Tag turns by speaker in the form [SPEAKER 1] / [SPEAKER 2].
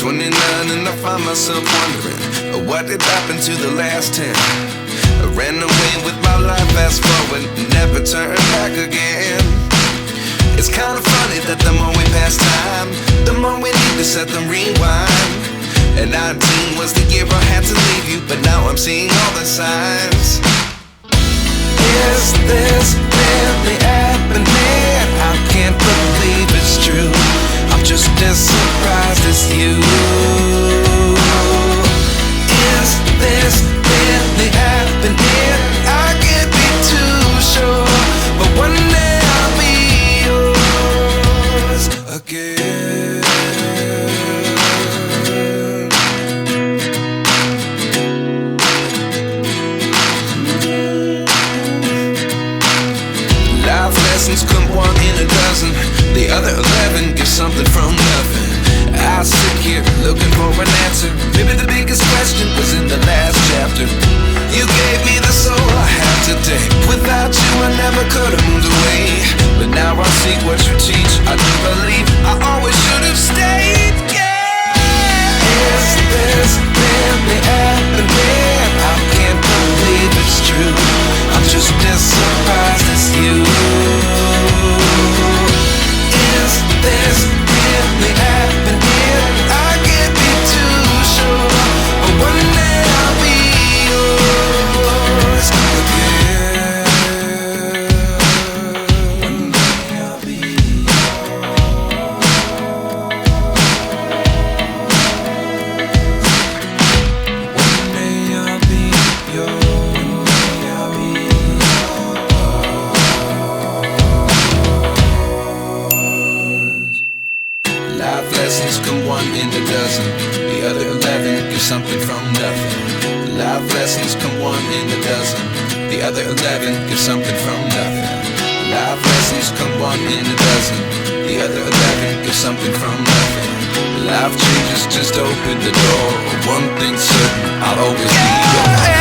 [SPEAKER 1] 29 and I find myself wondering what did happen to the last 10. I ran away with my life, fast forward, never turn back again. It's kind of funny that the more we pass time, the more we need to set them rewind. And 19 was the year I had to leave you, but now I'm seeing all the signs. Is this really happening? I can't believe it's true. I'm just as surprised as you. Is this really happening? I can't be too sure, but one day I'll be yours again. Life lessons come one in a dozen. The other 11 get something from nothing. I sit here looking for an answer. Maybe the biggest question was in the last chapter. You gave me the soul I have today. Without you I never could have moved away. But now I see what you teach. I do believe I always should have stayed. Yeah. Is this really happening? I can't believe it's true. I'm just as surprised as you. Is this really happening? I can't be too sure, but one day I'll be yours again. One day I'll be yours. One day I'll be yours. I'll be yours. Life lessons come one in a dozen. The other 11 give something from nothing. Life lessons come one in a dozen. The other 11 give something from nothing. Life lessons come one in a dozen. The other 11 give something from nothing. Life changes just open the door. One thing's certain, I'll always be yours.